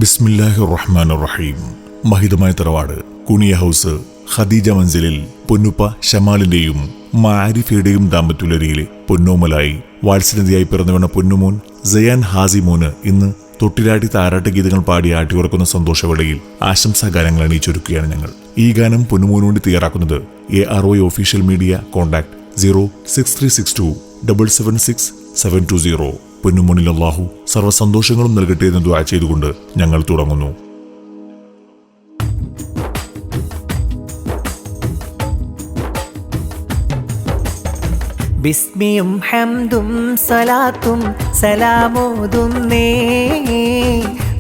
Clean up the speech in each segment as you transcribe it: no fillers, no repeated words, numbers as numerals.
ബിസ്മില്ലാഹിർ റഹ്മാനിർ റഹീം. മഹിതമായ തറവാട് കുണിയ ഹൗസ് ഖദീജ മൻസിലിൽ പൊന്നുപ്പ ഷമാലിന്റെയും മാരിഫയുടെയും ദാമ്പത്യുലരിയിലെ പൊന്നോമലായി വാത്സല്യതയായി പിറന്നുവീണ പൊന്നുമോൻ സയാൻ ഹാസിമോന് ഇന്ന് തൊട്ടിലാട്ടി താരാട്ട് ഗീതങ്ങൾ പാടി ആട്ടിയുറക്കുന്ന സന്തോഷവേളയിൽ ആശംസാഗാനങ്ങൾ അണിയിച്ചൊരുക്കുകയാണ് ഞങ്ങൾ. ഈ ഗാനം പൊന്നുമോനു വേണ്ടി തയ്യാറാക്കുന്നത് ARY ഒഫീഷ്യൽ മീഡിയ. കോൺടാക്ട് 06362776720. പൊന്നുമോനിൽ അല്ലാഹു സർവ്വസന്തോഷങ്ങളും നൽകട്ടെ എന്ന് ദുആ ചെയ്തുകൊണ്ട് ഞങ്ങൾ തുടങ്ങുന്നു. ബിസ്മിയും ഹംദും സലാത്തും സലാമോതുന്നേ,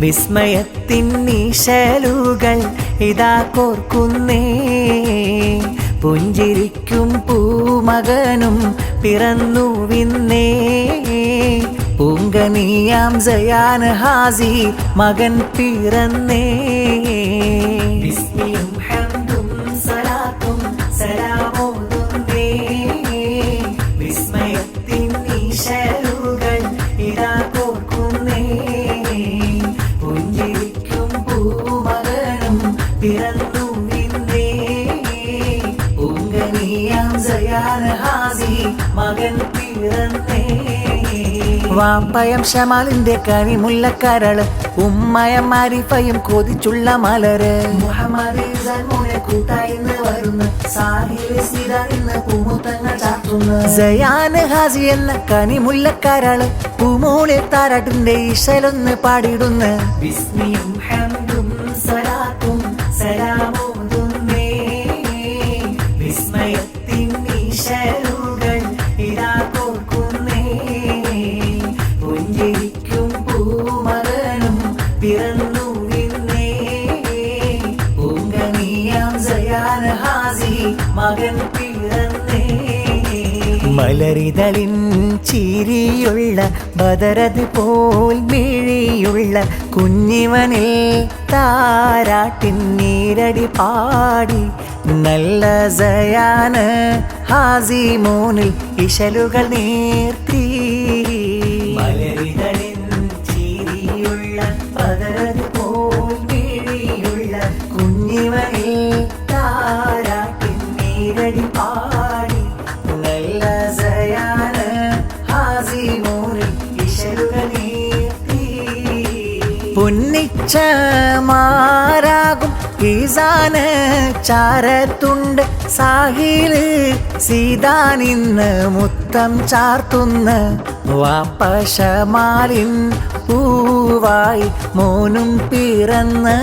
വിസ്മയത്തിൻ നിശലുകൾ ഇതാ കോർക്കുന്നേ. പുഞ്ചിരിക്കും പൂമകനും പിറന്നു വിന്നേ, പൂങ്കനിയാം സയാൻ ഹാസി മകൻ പിറന്നേ. ബിസ്മിയും ഹംദും സലാത്തും സലാമോതുന്നേ, വിസ്മയത്തിൻ നിശലുകൾ ഇതാ കോർക്കുന്നേ. പുഞ്ചിരിക്കും പൂമകനും പിറന്നു വിന്നേ, പൂങ്കനിയാം സയാൻ ഹാസി മകൻ പിറന്നേ. വാപ്പയം ഷമാലിന്റെ കനിമുല്ലക്കരള്, ഉമ്മയം മാരിഫയും കൊതിച്ചുള്ള മലര്. മുഹമ്മദ് മോനെ കൂട്ടായിന്ന് വരുന്നു, സാഹില് സീത ഇന്ന് പൂമുത്തങ്ങൾ ചാർത്തുന്നു. സയാൻ ഹാസി എന്ന കനിമുല്ലക്കരള്, പൂമൂളെ താരാട്ടിന്റെ ഇശലൊന്ന് പാടിടുന്നു. ബിസ്മിയും ഹംദും സലാത്തും സലാമോതുന്നേ, വിസ്മയത്തിൻ ഇശലുകൾ ഇതാ കോർക്കുന്നേ. പുഞ്ചിരിക്കും പൂമകനും പിറന്നു വിന്നേ, പൂങ്കനിയാം സയാൻ ഹാസി മകൻ പിറന്നേ. മലരിതളിൻ ചിരിയുള്ള ബദറത് പോൽ മിഴിയുള്ള കുഞ്ഞിവനിൽ താരാട്ടിൻ നീരടി പാടി നല്ല സയാന് ഹാസി മോനിൽ ഇശലുകൾ നീർത്തി. മലരിതളിൻ ചിരിയുള്ള ബദറത് പോൽ മിഴിയുള്ള കുഞ്ഞിവനിൽ താരാട്ടിൻ നീരടി പാടി നല്ല സയാന് ഹാസി മോനിൽ ഇശലുകൾ നീർത്തി. പൊന്നിച്ചമാരാകും ഈസാന് ചാരത്തുണ്ട്, സാഹില് സീതാനിന്ന് മുത്തം ചാർത്തുന്ന. വാപ്പശമാലിൻ പൂവായി മോനും പിറന്ന്.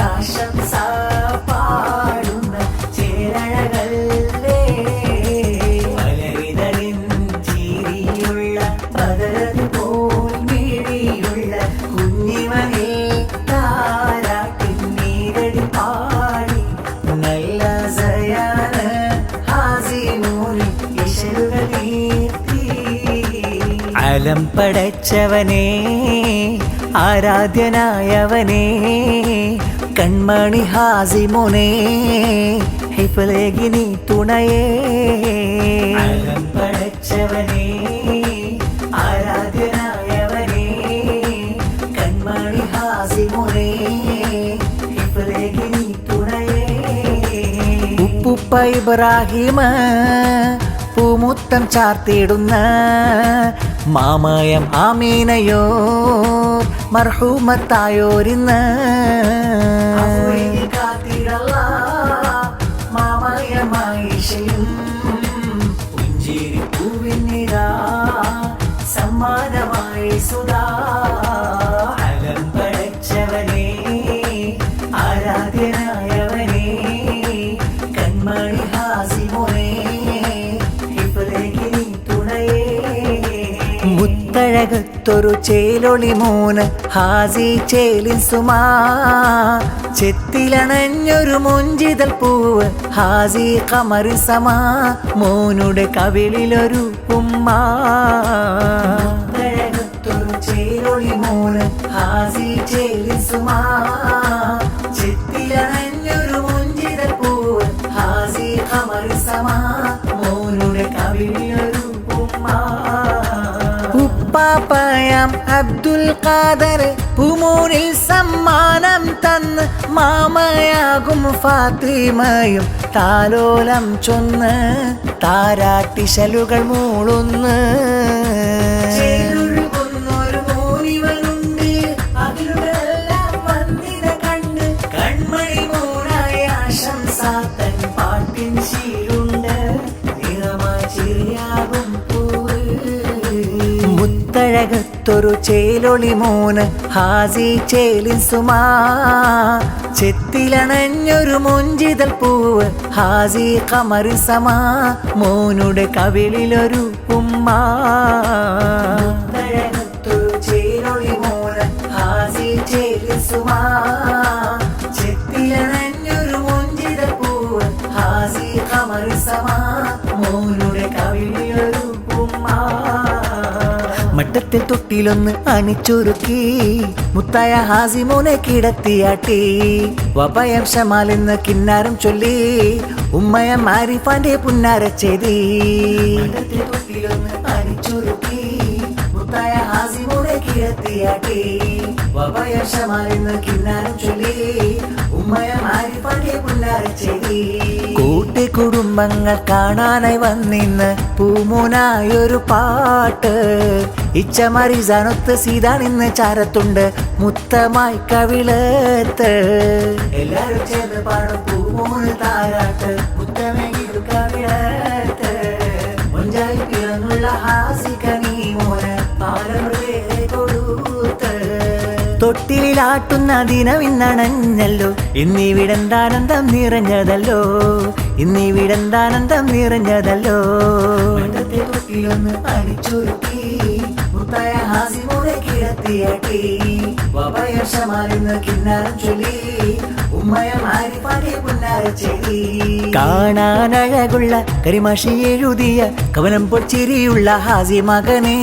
ആശംസ പാടുന്ന ചേരഴകല്ലേ, മലരിതളിൻ ചിരിയുള്ള ബദറത് പോൽ മിഴിയുള്ള കുഞ്ഞിവനിൽ താരാട്ടിൻ നീരടി പാടി നല്ല സയാന് ഹാസി മോനിൽ ഇശലുകൾ നീർത്തി. അലം പടച്ചവനേ, ആരാധ്യനായവനേ, കൺമണി ഹാസി മോനെ ഹിഫ്ലേകി നീ തുണയേ. അലം പടച്ചവനേ, ആരാധ്യനായവനേ, കൺമണി ഹാസി മോനെ ഹിഫ്ലേകി നീ തുണയേ. ഉപ്പുപ്പ ഇബ്രാഹിം പൂമുത്തം ചാർത്തിടുന്ന, മാമയം ആമീനയോ മർഹൂമത്തായോരിന്ന്. മാമയമായിഷയും പുഞ്ചിരി പൂവിനിതാ സമ്മാനമായി സുധാ. അലം പടച്ചവനേ, ആരാധ്യനായവനേ, കൺമണി ഹാസി മോനെ ഹിഫ്ലേകി നീ തുണയേ. മുത്തഴകത്തൊരു ചേലൊളി മോന് ഹാസി ചേലിൻ സുമാ, ചെത്തിലണഞ്ഞൊരു മുഞ്ചിതൽ പൂവ് ഹാസി കമറി സമാ. മോനുടെ കവിളിലൊരു ഉമ്മ, മുത്തഴകത്തൊരു ചേലൊളി മോന് ഹാസി ചേലിൻ സുമാ, ചെത്തിലണ നാഥന് പൂമൂനിൽ സമ്മാനം തന്ന് മാമയാകും ഫാത്തിമയും താലോലം ചൊന്ന് താരാട്ടിശലുകൾ മൂളുന്ന്. മുത്തഴകത്തൊരു ചേലൊളി മോന് ഹാസി ചേലിൻ സുമാ, ചെത്തിലണഞ്ഞൊരു മുഞ്ചിതൽ പൂവ് ഹാസി കമറി സമാ, മോനുടെ കവിളിലൊരു ഉമ്മ. മുത്തഴകത്തൊരു ചേലൊളി മോന് ഹാസി ചേലിൻ സുമാ, ചെത്തിലണഞ്ഞൊരു മുഞ്ചിതൽ പൂവ് ഹാസി കമറി സമാ, മോനുടെ കവിളിലൊരു ഉമ്മ. മട്ടത്തിൽ തൊട്ടിലൊന്ന് അണിച്ചൊരുക്കി മുത്തായ ഹാസിമോനെ കിടത്തിയാട്ടി, വപയം ഷമാലെന്ന് കിന്നാരം ചൊല്ലി ഉമ്മയം ആരിഫാന്റെ പുന്നാര ചെയ്തി. മട്ടത്തിൽ തൊട്ടിലൊന്ന് അണിച്ചൊരുക്കി മുത്തായ ഹാസിമോനെ കിടത്തിയാട്ടി, വപയം ഷമാലെന്ന് കിന്നാരം ചൊല്ലി ഉമ്മയം ആരിഫാന്റെ പുന്നാര ചെയ്തി. കൂട്ടി കുടുംബങ്ങൾ കാണാനായി വന്നിന്ന് പൂമൂനായൊരു പാട്ട്, ഇച്ചമറിസാനൊത്ത് സീതാണിന്ന് ചാരത്തുണ്ട് മുത്തമായി കവിളത്ത്. എല്ലാരും ചേർന്ന് പാടും പൂമൂന്ന് താരാട്ട് മുത്തമേകിരു കവിളത്ത്. മുഞ്ചായി പിറന്നുള്ള ഹാസിക നീ മോന് പാലമൃതേ കൊടുത്ത്. തൊട്ടിലാട്ടുന്ന ദിനം ഇന്നണഞ്ഞല്ലോ, ഇന്നിവിടെന്താനന്ദം നിറഞ്ഞതല്ലോ, ഇന്നിവിടെന്താനന്ദം നിറഞ്ഞതല്ലോ. മട്ടത്തെ തൊട്ടിലൊന്ന് അടിച്ചൊരുക്കി മുത്തായ ഹാസിമോനെ കിടത്തിയാട്ടി, വപയം ഷമാലെന്ന് കിന്നാരം ചൊല്ലി ഉമ്മയം ആരിഫാന്റെ പുന്നാര ചെയ്തി. കാണാനഴകുള്ള കരിമാഷി എഴുതിയ കവനം പൊച്ചിരിയുള്ള ഹാസി മകനെ,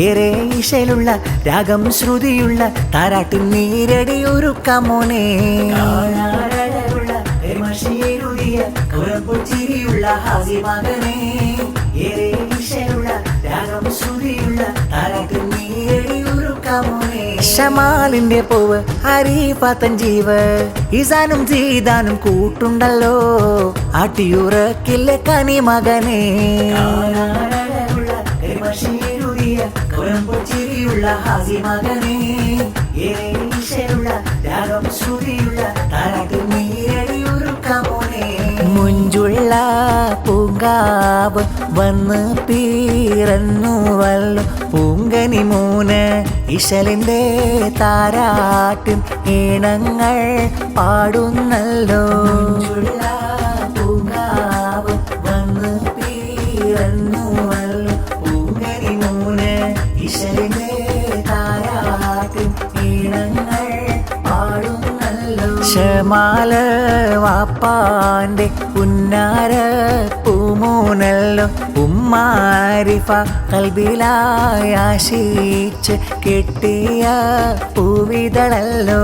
ഏറെ ഈശലുള്ള രാഗം ശ്രുതിയുള്ള താരാട്ടിൻ നീരടിയൊരുക്കമോനെ. കാണാനഴകുള്ള കരിമാഷി എഴുതിയ കവനം പൊച്ചിരിയുള്ള ഹാസി മകനെ, ഏറെ ഈശലുള്ള രാഗം ശ്രുതിയുള്ള താരാട്ടിൻ നീരടിയൊരുക്കമോനെ. ഷമാലിന്റെ പൂവ് ഹരീഫാത്തൻ ജീവ് ഈസാനും സീതാനും കൂട്ടുണ്ടല്ലോ, ആട്ടിയുറക്കില്ലേ കനി മകനെ. ചിരിയുള്ള ഹാസി മകനെ, രാഗം ശ്രുതിയുള്ള താരാട്ടിൻ നീരടിയൊരുക്കമോനെ. മുഞ്ചുള്ള പൂങ്കാവ് വന്ന് പിറന്നുവല്ലോ, പൂങ്കനി മൂന്ന് ഇശലിന്റെ താരാട്ടിൻ ഈണങ്ങൾ പാടുന്നല്ലോ. മുഞ്ചുള്ള പൂങ്കാവ് വന്ന് പിറന്നുവല്ലോ, പൂങ്കനി മൂന്ന് ഇശലിന്റെ താരാട്ടിൻ ഈണങ്ങൾ പാടുന്നല്ലോ. ഷമാല് വാപ്പാന്റെ പുന്നാര പൂമൂനല്ലോ, ഉമ്മാരിഫ കൽബിലായി ആശിച്ച് കെട്ടിയ പൂവിതളല്ലോ.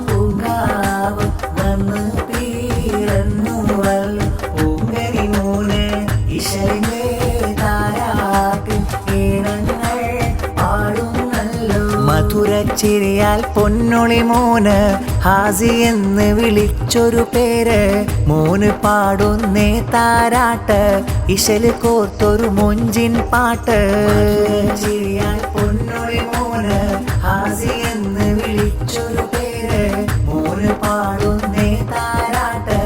പൂങ്കാവ് വന്ന് പിറന്നുവല്ലോ, പൂങ്കരി മൂന്ന് ഇശലിന്റെ താരാട്ടിൻ ഈണങ്ങൾ പാടുന്നല്ലോ. മധുരച്ചിരിയാൽ പൊന്നൊളി മോന് ഹാസി എന്ന് വിളിച്ചൊരു പേര്, മോന് പാടുന്നേ താരാട്ട് ഇശല് കോർത്തൊരു മൊഞ്ചിൻ പാട്ട്. ചിരിയാൽ പൊന്നൊളി മോന് ഹാസി എന്ന് വിളിച്ചൊരു പേര്, മോന് പാടുന്നേ താരാട്ട്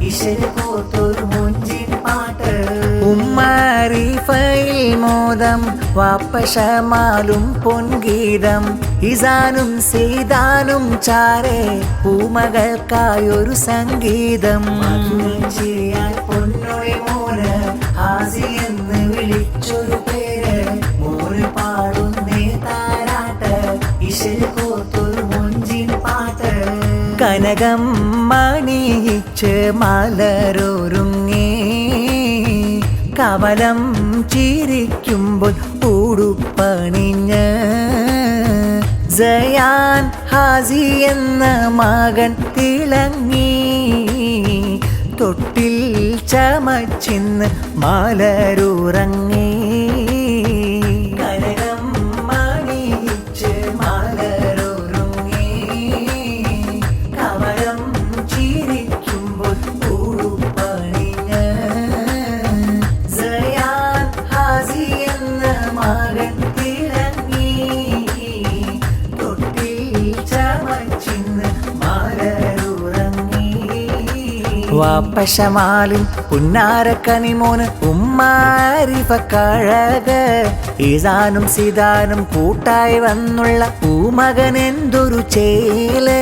ഇശല് കോർത്തൊരു മൊഞ്ചിൻ പാട്ട്. ഉമ്മാരിഫയിൽ മോദം വാപ്പശമാലും പൊൻഗീതം, ഇസാനും സീതാനും ചാരേ പൂമകൾക്കായൊരു സംഗീതം. ചിരിയാൽ പൊന്നൊളി മോന് ഹാസി എന്ന് വിളിച്ചൊരു പേര്, മോന് പാടുന്നേ താരാട്ട് ഇശല് കോർത്തൊരു മൊഞ്ചിൻ പാട്ട്. കനകം മണിയിച്ച് മലരൊരുങ്ങി കവലം ചിരിക്കുമ്പോൾ ഉടുപ്പണിഞ്ഞ്, സയാൻ ഹാസി എന്ന മകൻ തിളങ്ങി, തൊട്ടിൽ ചമച്ചിന്ന് മലരുറങ്ങി. കനകം മണിയിച്ച് വാപ്പശമാലിൻ പുന്നാരക്കനിമോന് ഉമ്മാരിഫക്കഴക ഈസാനും സീതാനും കൂട്ടായി വന്നുള്ള പൂമകൻ എന്തൊരു ചേല്